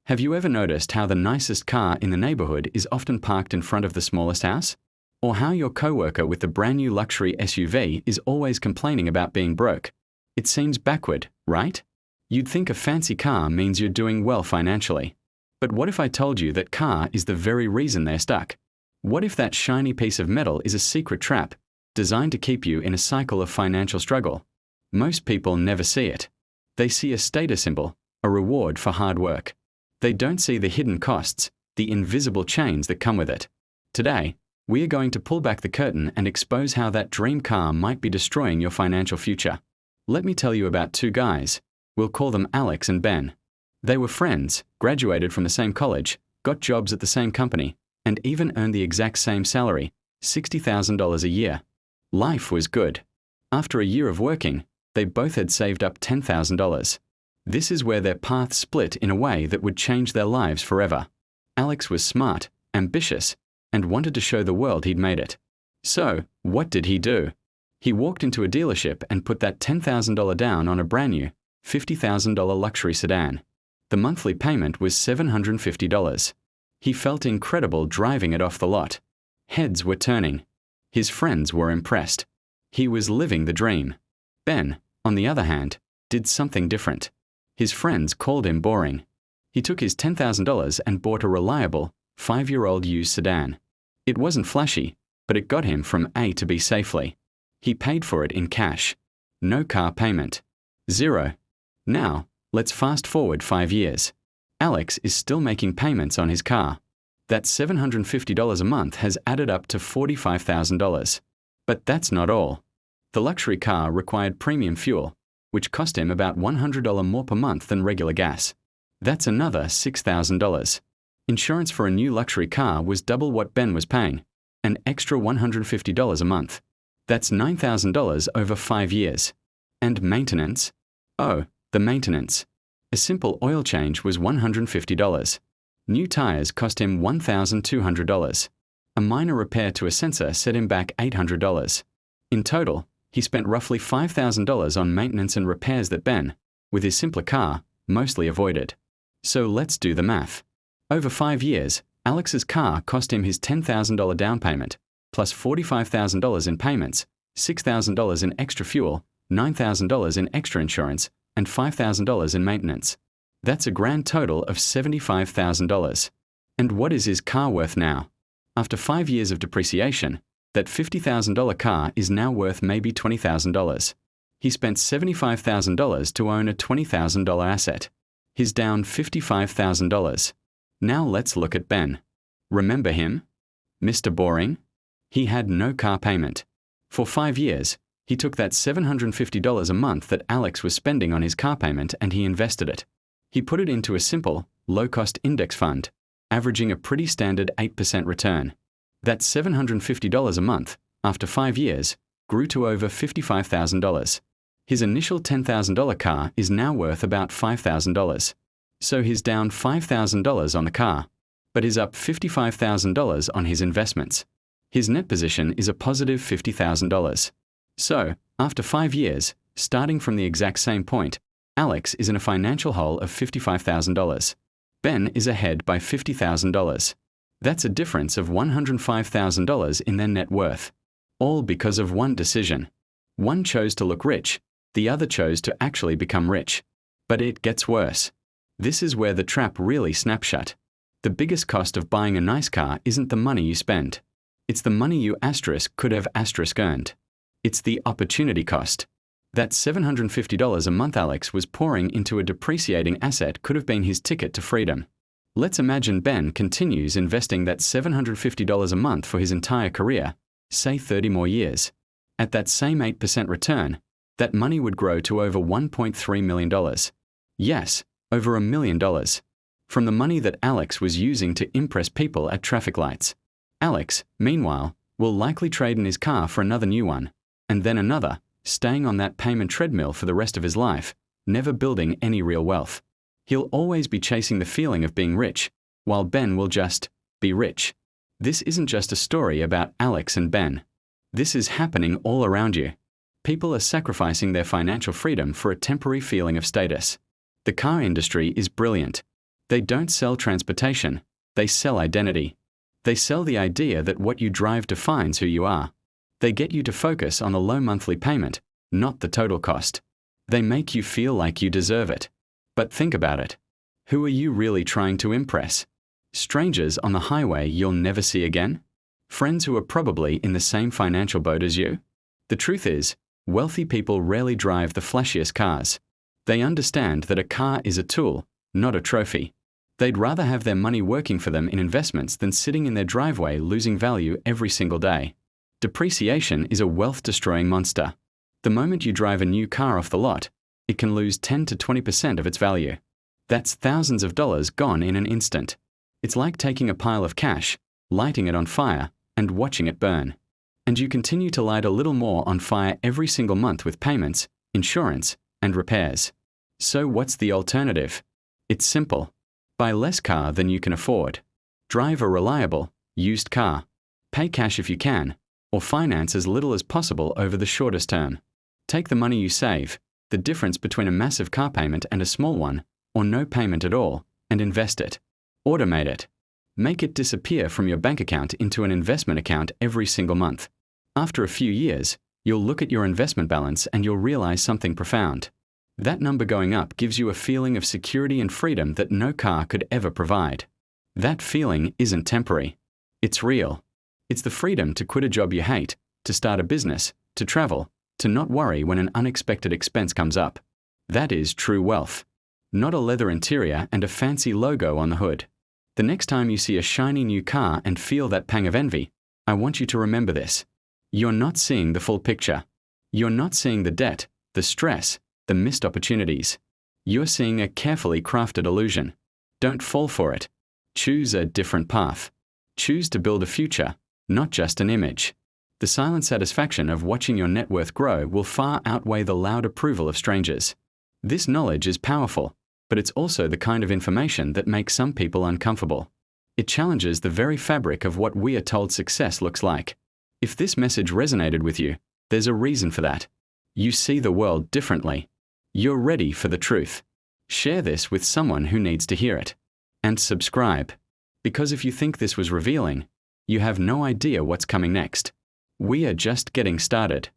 Have you ever noticed how the nicest car in the neighborhood is often parked in front of the smallest house? Or how your coworker with the brand new luxury SUV is always complaining about being broke? It seems backward, right? You'd think a fancy car means you're doing well financially. But what if I told you that car is the very reason they're stuck? What if that shiny piece of metal is a secret trap, designed to keep you in a cycle of financial struggle? Most people never see it. They see a status symbol, a reward for hard work. They don't see the hidden costs, the invisible chains that come with it. Today, we are going to pull back the curtain and expose how that dream car might be destroying your financial future. Let me tell you about two guys. We'll call them Alex and Ben. They were friends, graduated from the same college, got jobs at the same company, and even earned the exact same salary, $60,000 a year. Life was good. After a year of working, they both had saved up $10,000. This is where their paths split in a way that would change their lives forever. Alex was smart, ambitious, and wanted to show the world he'd made it. So, what did he do? He walked into a dealership and put that $10,000 down on a brand new, $50,000 luxury sedan. The monthly payment was $750. He felt incredible driving it off the lot. Heads were turning. His friends were impressed. He was living the dream. Ben, on the other hand, did something different. His friends called him boring. He took his $10,000 and bought a reliable, 5-year-old used sedan. It wasn't flashy, but it got him from A to B safely. He paid for it in cash. No car payment. Zero. Now, let's fast forward 5 years. Alex is still making payments on his car. That $750 a month has added up to $45,000. But that's not all. The luxury car required premium fuel, which cost him about $100 more per month than regular gas. That's another $6,000. Insurance for a new luxury car was double what Ben was paying, an extra $150 a month. That's $9,000 over 5 years. And maintenance? Oh, the maintenance. A simple oil change was $150. New tires cost him $1,200. A minor repair to a sensor set him back $800. In total, he spent roughly $5,000 on maintenance and repairs that Ben, with his simpler car, mostly avoided. So let's do the math. Over 5 years, Alex's car cost him his $10,000 down payment, plus $45,000 in payments, $6,000 in extra fuel, $9,000 in extra insurance, and $5,000 in maintenance. That's a grand total of $75,000. And what is his car worth now? After 5 years of depreciation, that $50,000 car is now worth maybe $20,000. He spent $75,000 to own a $20,000 asset. He's down $55,000. Now let's look at Ben. Remember him? Mr. Boring? He had no car payment. For 5 years, he took that $750 a month that Alex was spending on his car payment and he invested it. He put it into a simple, low-cost index fund, averaging a pretty standard 8% return. That $750 a month, after 5 years, grew to over $55,000. His initial $10,000 car is now worth about $5,000. So he's down $5,000 on the car, but is up $55,000 on his investments. His net position is a positive $50,000. So, after 5 years, starting from the exact same point, Alex is in a financial hole of $55,000. Ben is ahead by $50,000. That's a difference of $105,000 in their net worth. All because of one decision. One chose to look rich, the other chose to actually become rich. But it gets worse. This is where the trap really snaps shut. The biggest cost of buying a nice car isn't the money you spend. It's the money you could have earned. It's the opportunity cost. That $750 a month Alex was pouring into a depreciating asset could have been his ticket to freedom. Let's imagine Ben continues investing that $750 a month for his entire career, say 30 more years. At that same 8% return, that money would grow to over $1.3 million. Yes, over $1 million. From the money that Alex was using to impress people at traffic lights. Alex, meanwhile, will likely trade in his car for another new one, and then another, staying on that payment treadmill for the rest of his life, never building any real wealth. He'll always be chasing the feeling of being rich, while Ben will just be rich. This isn't just a story about Alex and Ben. This is happening all around you. People are sacrificing their financial freedom for a temporary feeling of status. The car industry is brilliant. They don't sell transportation, they sell identity. They sell the idea that what you drive defines who you are. They get you to focus on the low monthly payment, not the total cost. They make you feel like you deserve it. But think about it. Who are you really trying to impress? Strangers on the highway you'll never see again? Friends who are probably in the same financial boat as you? The truth is, wealthy people rarely drive the flashiest cars. They understand that a car is a tool, not a trophy. They'd rather have their money working for them in investments than sitting in their driveway losing value every single day. Depreciation is a wealth-destroying monster. The moment you drive a new car off the lot, it can lose 10 to 20% of its value. That's thousands of dollars gone in an instant. It's like taking a pile of cash, lighting it on fire, and watching it burn. And you continue to light a little more on fire every single month with payments, insurance, and repairs. So what's the alternative? It's simple. Buy less car than you can afford. Drive a reliable, used car. Pay cash if you can, or finance as little as possible over the shortest term. Take the money you save, the difference between a massive car payment and a small one, or no payment at all, and invest it. Automate it. Make it disappear from your bank account into an investment account every single month. After a few years, you'll look at your investment balance and you'll realize something profound. That number going up gives you a feeling of security and freedom that no car could ever provide. That feeling isn't temporary. It's real. It's the freedom to quit a job you hate, to start a business, to travel, to not worry when an unexpected expense comes up. That is true wealth. Not a leather interior and a fancy logo on the hood. The next time you see a shiny new car and feel that pang of envy, I want you to remember this. You're not seeing the full picture. You're not seeing the debt, the stress, the missed opportunities. You're seeing a carefully crafted illusion. Don't fall for it. Choose a different path. Choose to build a future, not just an image. The silent satisfaction of watching your net worth grow will far outweigh the loud approval of strangers. This knowledge is powerful, but it's also the kind of information that makes some people uncomfortable. It challenges the very fabric of what we are told success looks like. If this message resonated with you, there's a reason for that. You see the world differently. You're ready for the truth. Share this with someone who needs to hear it. And subscribe. Because if you think this was revealing, you have no idea what's coming next. We are just getting started.